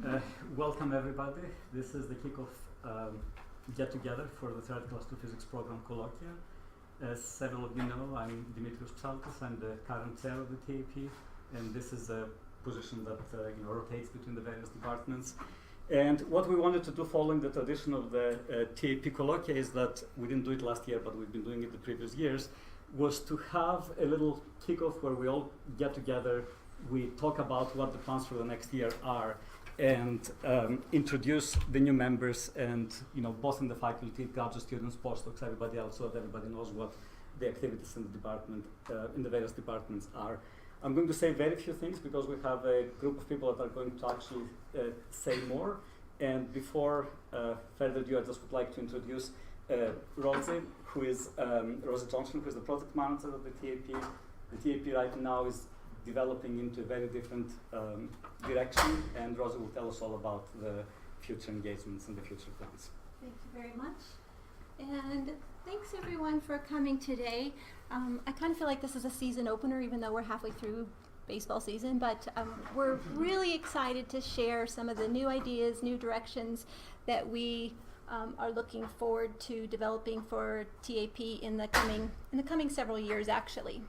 Uh, Welcome everybody. This is the Kickoff get-together for the Theoretical Astrophysics Program Colloquia. As several of you know, I'm Dimitrios Psaltis. I'm the current chair of the TAP, and this is a position that rotates between the various departments. And what we wanted to do following the tradition of the TAP Colloquia is that we didn't do it last year, but we've been doing it the previous years, was to have a little kickoff where we all get together, we talk about what the plans for the next year are, and introduce the new members, and both in the faculty, graduate students, postdocs, everybody else, so that everybody knows what the activities in the department, in the various departments are. I'm going to say very few things because we have a group of people that are going to actually say more. And before further ado, I just would like to introduce Rosie, who is Rosie Johnson, who is the project manager of the TAP. The TAP right now is developing into a very different direction, and Rosie will tell us all about the future engagements and the future plans. Thank you very much. And thanks everyone for coming today. I kind of feel like this is a season opener, even though we're halfway through baseball season, but we're really excited to share some of the new ideas, new directions that we are looking forward to developing for TAP in the coming several years, actually.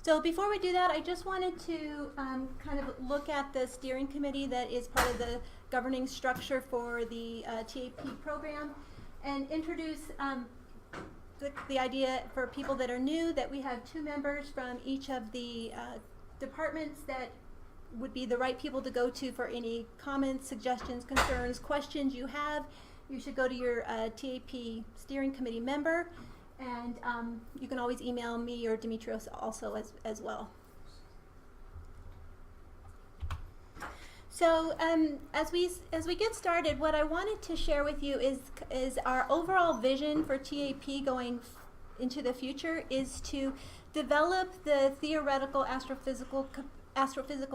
So before we do that, I just wanted to kind of look at the steering committee that is part of the governing structure for the TAP program, and introduce the idea for people that are new that we have two members from each of the departments that would be the right people to go to for any comments, suggestions, concerns, questions you have. You should go to your TAP steering committee member, and you can always email me or Dimitrios also as well. So as we get started, what I wanted to share with you is our overall vision for TAP going into the future is to develop the theoretical astrophysical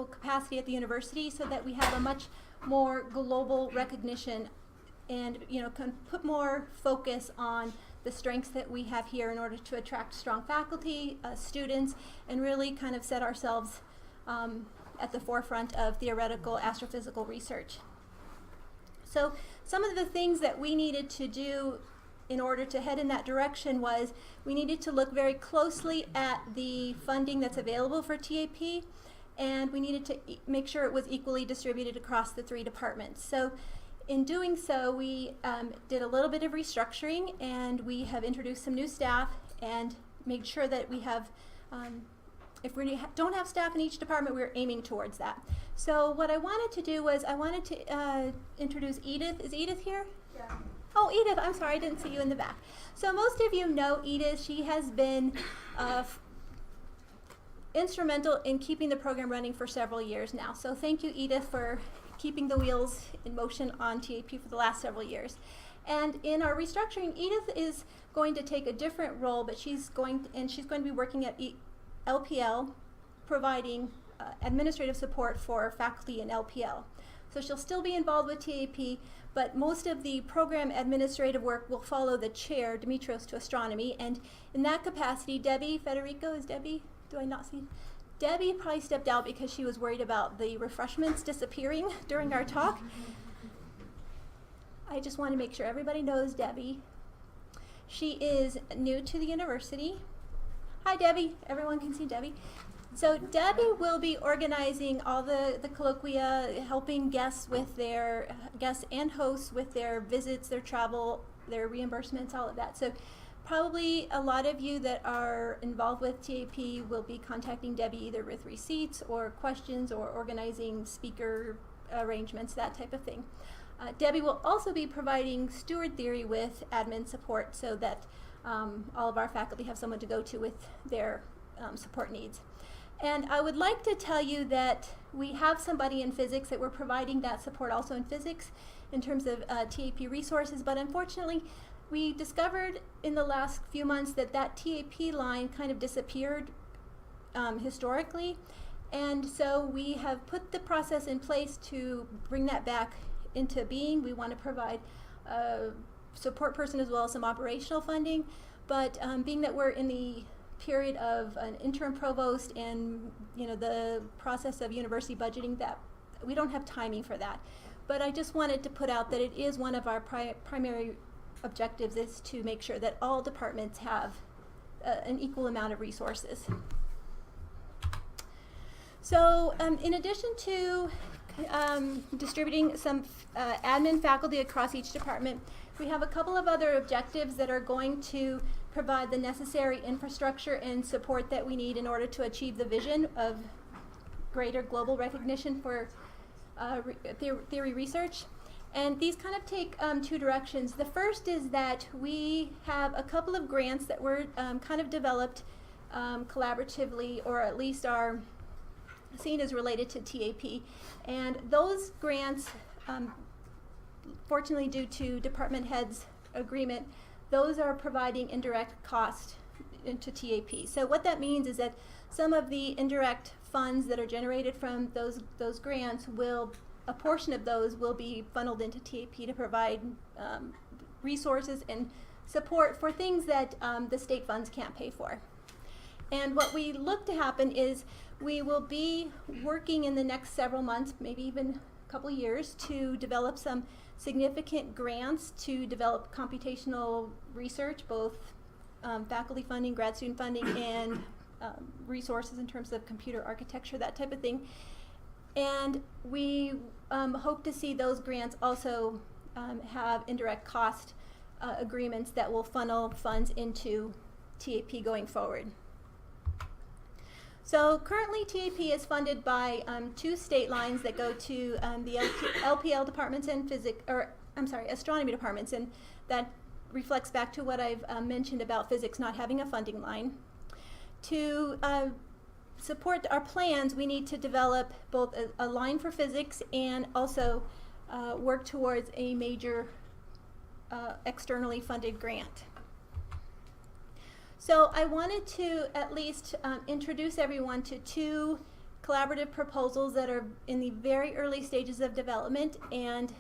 capacity at the university so that we have a much more global recognition, and can put more focus on the strengths that we have here in order to attract strong faculty, students, and really kind of set ourselves at the forefront of theoretical astrophysical research. So some of the things that we needed to do in order to head in that direction was we needed to look very closely at the funding that's available for TAP, and we needed to make sure it was equally distributed across the three departments. So in doing so, we did a little bit of restructuring, and we have introduced some new staff and made sure that we have, if we don't have staff in each department, we're aiming towards that. So what I wanted to do was I wanted to introduce Edith. Is Edith here? Yeah. Oh, Edith, I'm sorry, I didn't see you in the back. So most of you know Edith. She has been instrumental in keeping the program running for several years now. So thank you, Edith, for keeping the wheels in motion on TAP for the last several years. And in our restructuring, Edith is going to take a different role, but she's going to be working at LPL, providing administrative support for faculty in LPL. So she'll still be involved with TAP, but most of the program administrative work will follow the chair, Dimitrios, to Astronomy. And in that capacity, Debbie Federico, is Debbie? Do I not see? Debbie probably stepped out because she was worried about the refreshments disappearing during our talk. I just want to make sure everybody knows Debbie. She is new to the university. Hi, Debbie. Everyone can see Debbie. So Debbie will be organizing all the colloquia, helping guests and hosts with their visits, their travel, their reimbursements, all of that. So probably a lot of you that are involved with TAP will be contacting Debbie either with receipts or questions or organizing speaker arrangements, that type of thing. Debbie will also be providing Steward theory with admin support so that all of our faculty have someone to go to with their support needs. And I would like to tell you that we have somebody in physics that we're providing that support also in physics in terms of TAP resources, but unfortunately we discovered in the last few months that TAP line kind of disappeared historically, and so we have put the process in place to bring that back into being. We want to provide a support person as well as some operational funding, but being that we're in the period of an interim provost and the process of university budgeting, that we don't have timing for that. But I just wanted to put out that it is one of our primary objectives, is to make sure that all departments have an equal amount of resources. So in addition to distributing some admin faculty across each department, we have a couple of other objectives that are going to provide the necessary infrastructure and support that we need in order to achieve the vision of greater global recognition for theory research. And these kind of take two directions. The first is that we have a couple of grants that were kind of developed collaboratively, or at least are seen as related to TAP. And those grants, fortunately due to department heads' agreement, those are providing indirect cost into TAP. So what that means is that some of the indirect funds that are generated from those grants a portion of those will be funneled into TAP to provide resources and support for things that the state funds can't pay for. And what we look to happen is we will be working in the next several months, maybe even a couple years, to develop some significant grants to develop computational research, both faculty funding, grad student funding, and resources in terms of computer architecture, that type of thing. And we hope to see those grants also have indirect cost agreements that will funnel funds into TAP going forward. So currently TAP is funded by two state lines that go to the LPL departments and astronomy departments, and that reflects back to what I've mentioned about physics not having a funding line. To support our plans, we need to develop both a line for physics and also work towards a major externally funded grant. So I wanted to at least introduce everyone to two collaborative proposals that are in the very early stages of development, and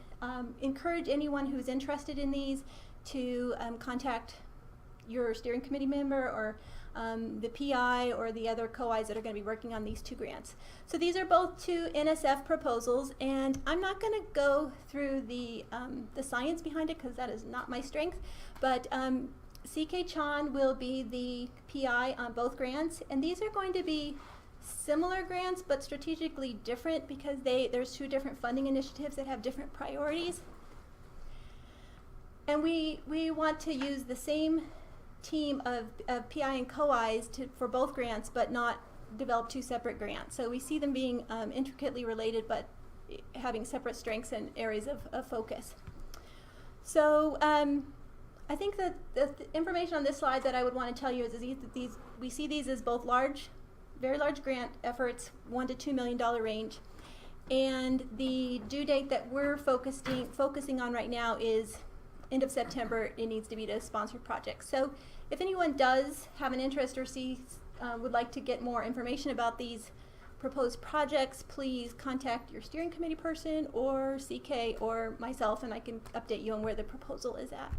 encourage anyone who's interested in these to contact your steering committee member or the PI or the other co-Is that are going to be working on these two grants. So these are both two NSF proposals, and I'm not going to go through the science behind it because that is not my strength, but CK Chan will be the PI on both grants, and these are going to be similar grants but strategically different because there's two different funding initiatives that have different priorities. And we want to use the same team of PI and co-Is for both grants, but not develop two separate grants. So we see them being intricately related, but having separate strengths and areas of focus. So I think that the information on this slide that I would want to tell you is that we see these as both very large grant efforts, $1 to $2 million range. And the due date that we're focusing on right now is end of September. It needs to be to sponsored projects. So if anyone does have an interest or would like to get more information about these proposed projects, please contact your steering committee person or CK or myself, and I can update you on where the proposal is at.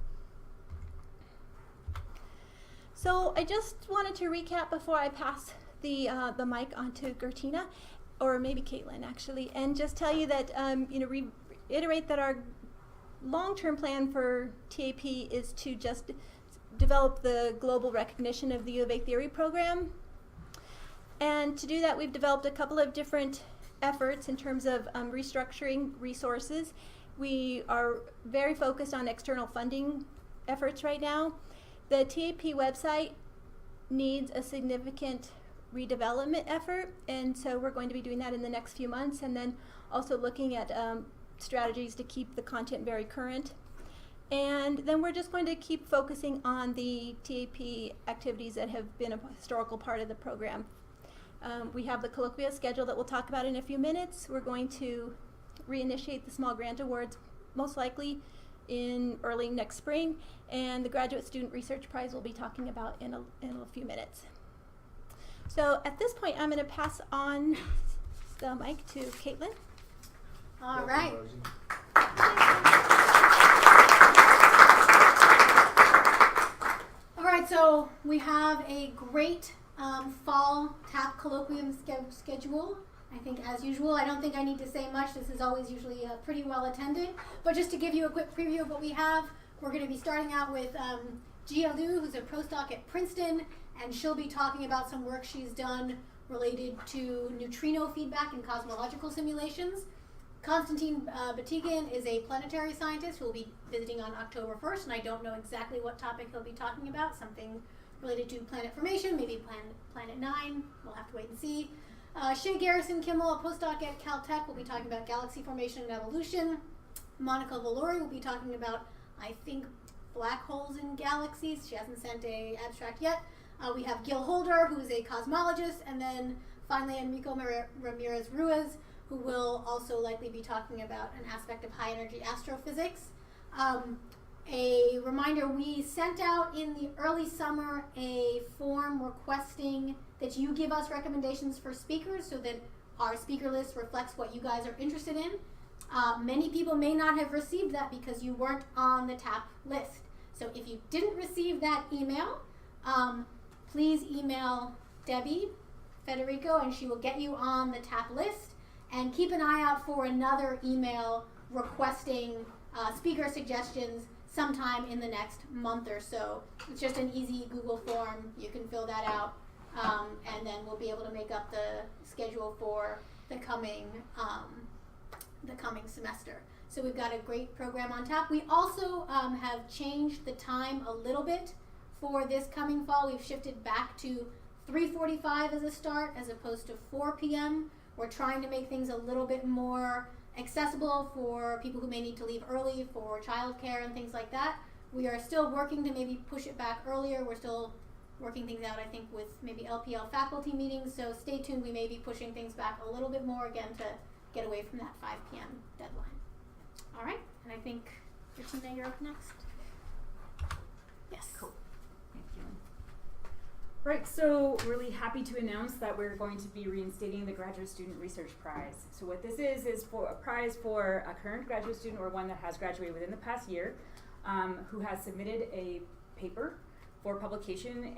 So I just wanted to recap before I pass the mic on to Gertina, or maybe Caitlin actually, and just tell you that, reiterate that our long-term plan for TAP is to just develop the global recognition of the U of A theory program. And to do that, we've developed a couple of different efforts in terms of restructuring resources. We are very focused on external funding efforts right now. The TAP website needs a significant redevelopment effort, and so we're going to be doing that in the next few months, and then also looking at strategies to keep the content very current. And then we're just going to keep focusing on the TAP activities that have been a historical part of the program. We have the colloquia schedule that we'll talk about in a few minutes. We're going to reinitiate the small grant awards, most likely in early next spring, and the Graduate Student Research Prize we'll be talking about in a few minutes. So at this point, I'm going to pass on the mic to Caitlin. All right. All right, so we have a great fall TAP colloquium schedule I think as usual, I don't think I need to say much. This is always usually pretty well attended. But just to give you a quick preview of what we have, we're going to be starting out with Gia Liu, who's a postdoc at Princeton, and she'll be talking about some work she's done related to neutrino feedback in cosmological simulations. Konstantin Batygin is a planetary scientist who will be visiting on October 1st, and I don't know exactly what topic he'll be talking about, something related to planet formation, maybe Planet 9, we'll have to wait and see. Shea Garrison Kimmel, a postdoc at Caltech, will be talking about galaxy formation and evolution. Monica Valori will be talking about, I think, black holes in galaxies. She hasn't sent an abstract yet. We have Gil Holder, who is a cosmologist, and then finally Enrico Ramirez Ruiz, who will also likely be talking about an aspect of high energy astrophysics. A reminder, we sent out in the early summer a form requesting that you give us recommendations for speakers so that our speaker list reflects what you guys are interested in. Many people may not have received that because you weren't on the TAP list. So if you didn't receive that email, please email Debbie Federico and she will get you on the TAP list. And keep an eye out for another email requesting speaker suggestions sometime in the next month or so. It's just an easy Google form. You can fill that out, and then we'll be able to make up the schedule for the coming semester. So we've got a great program on tap. We also have changed the time a little bit for this coming fall. We've shifted back to 3:45 as a start as opposed to 4 p.m. We're trying to make things a little bit more accessible for people who may need to leave early for childcare and things like that. We are still working to maybe push it back earlier. We're still working things out, I think, with maybe LPL faculty meetings. So stay tuned. We may be pushing things back a little bit more again to get away from that 5 p.m. deadline. All right. And I think, Regina, you're up next. Yes. Cool. Thank you. Right, so really happy to announce that we're going to be reinstating the Graduate Student Research Prize. So what this is for a prize for a current graduate student or one that has graduated within the past year who has submitted a paper for publication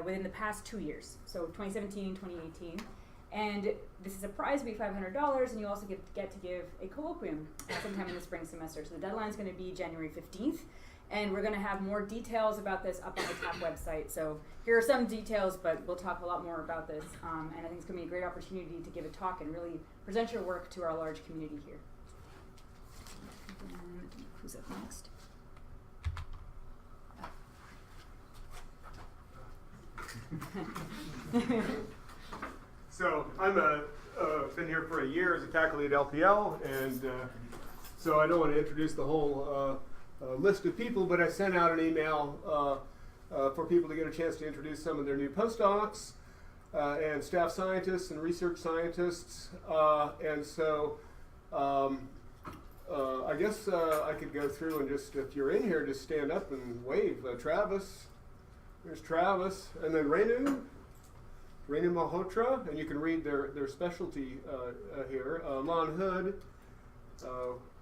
within the past 2 years, so 2017, 2018. And this is a prize, will be $500, and you also get to give a colloquium sometime in the spring semester. So the deadline is going to be January 15th. And we're going to have more details about this up on the TAP website. So here are some details, but we'll talk a lot more about this. And I think it's going to be a great opportunity to give a talk and really present your work to our large community here. And who's up next? So I'm been here for a year as a faculty at LPL, and so I don't want to introduce the whole list of people, but I sent out an email for people to get a chance to introduce some of their new postdocs and staff scientists and research scientists. And so I guess I could go through and just, if you're in here, just stand up and wave. Travis, there's Travis, and then Renu Malhotra, and you can read their specialty here. Lon Hood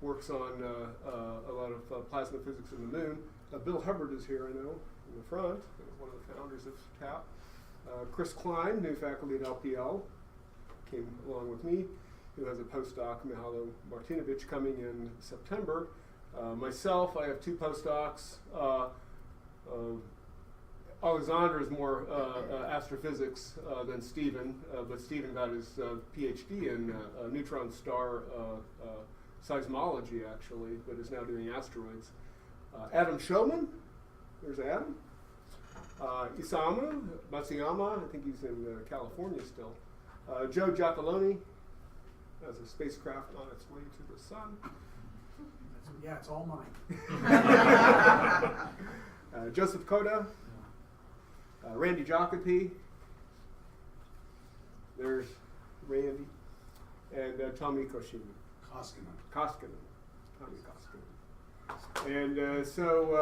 works on a lot of plasma physics in the moon. Bill Hubbard is here, I know, in the front, one of the founders of TAP. Chris Klein, new faculty at LPL, came along with me, who has a postdoc, Mihajlo Martinovic, coming in September. Myself, I have 2 postdocs. Alexander is more astrophysics than Stephen, but Stephen got his PhD in neutron star seismology, actually, but is now doing asteroids. Adam Showman, there's Adam. Isamu Matsuyama, I think he's in California still. Joe Giacalone has a spacecraft on its way to the sun. Yeah, it's all mine. Joseph Koda. Randy Jacopi, there's Randy, and Tommy Koskinen. Tommy Koskinen. And so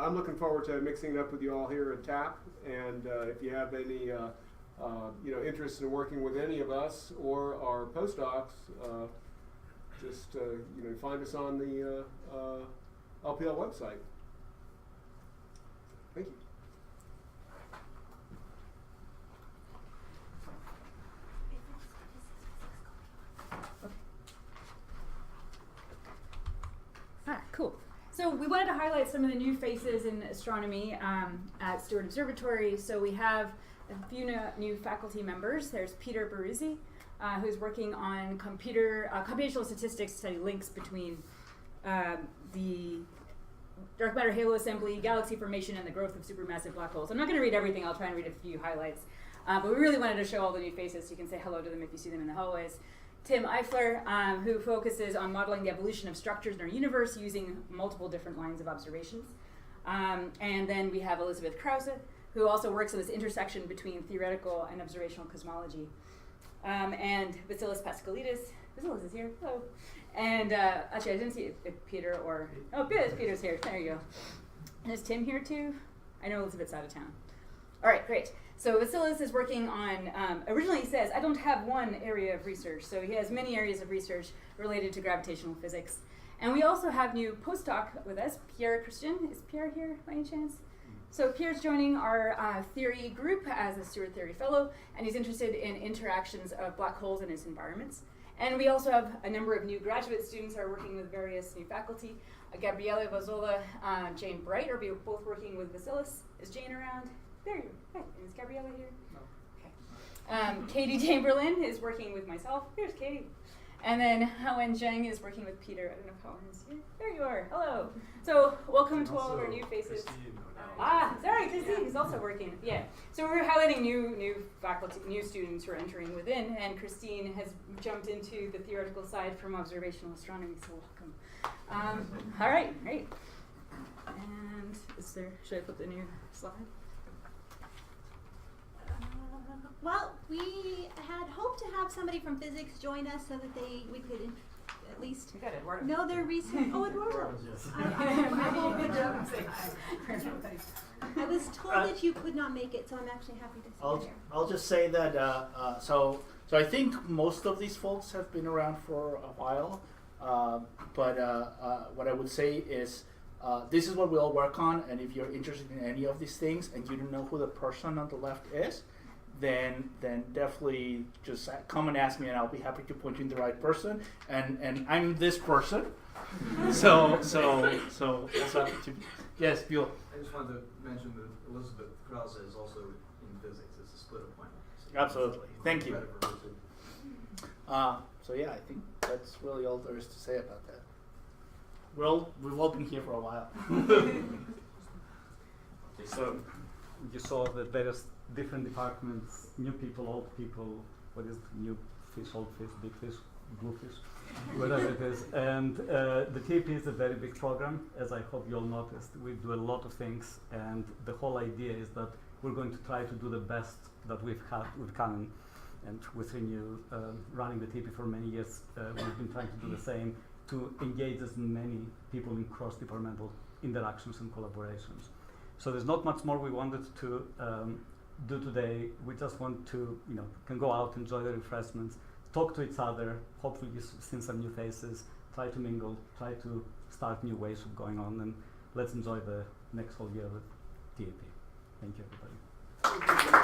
I'm looking forward to mixing it up with you all here at TAP. And if you have any interest in working with any of us or our postdocs, just find us on the LPL website. Thank you. Cool. So we wanted to highlight some of the new faces in astronomy at Steward Observatory. So we have a few new faculty members. There's Peter Baruzzi, who's working on computational statistics to study links between the dark matter halo assembly, galaxy formation, and the growth of supermassive black holes. I'm not going to read everything. I'll try and read a few highlights. But we really wanted to show all the new faces so you can say hello to them if you see them in the hallways. Tim Eifler, who focuses on modeling the evolution of structures in our universe using multiple different lines of observations. And then we have Elizabeth Krause, who also works on this intersection between theoretical and observational cosmology. And Vasilis Paskalidis. Vasilis is here. Hello. And actually, I didn't see if Peter or... Oh, Peter's here. There you go. And is Tim here too? I know Elizabeth's out of town. All right, great. So Vasilis is working on, originally he says, I don't have one area of research. So he has many areas of research related to gravitational physics. And we also have new postdoc with us, Pierre Christian. Is Pierre here by any chance? So Pierre's joining our theory group as a Steward Theory Fellow, and he's interested in interactions of black holes and its environments. And we also have a number of new graduate students who are working with various new faculty. Gabriele Vazola, Jane Bright are both working with Vasilis. Is Jane around? There you are. Hi. Is Gabriele here? No. Okay. Katie Chamberlain is working with myself. Here's Katie. And then Haowen Zheng is working with Peter. I don't know if Haowen is here. There you are. Hello. So welcome to all of our new faces. Sorry, Christine is also working. Yeah. So we're highlighting new faculty, new students who are entering within, and Christine has jumped into the theoretical side from observational astronomy. So welcome. All right, great. And should I put the new slide? Well, we had hoped to have somebody from physics join us so that we could at least We got Eduardo. know their research. Oh, Eduardo. Yes. I was told that you could not make it, so I'm actually happy to see you here. I'll just say that so I think most of these folks have been around for a while, but what I would say is this is what we all work on, and if you're interested in any of these things and you don't know who the person on the left is, then definitely just come and ask me, and I'll be happy to point you in the right person. And I'm this person, so that's happy to. Yes, Bill. I just wanted to mention that Elizabeth Krause is also in physics. It's a split appointment. So Absolutely. Thank you. credit for her too. So yeah, I think that's really all there is to say about that. We've all been here for a while. So you saw that there is different departments, new people, old people, what is it? New fish, old fish, big fish, blue fish, whatever it is. And the TAP is a very big program, as I hope you all noticed. We do a lot of things, and the whole idea is that we're going to try to do the best that we've had with Canon. And with Renew running the TAP for many years, we've been trying to do the same, to engage as many people in cross-departmental interactions and collaborations. So there's not much more we wanted to do today. We just want to, can go out, enjoy the refreshments, talk to each other, hopefully you've seen some new faces, try to mingle, try to start new ways of going on, and let's enjoy the next whole year with TAP. Thank you, everybody.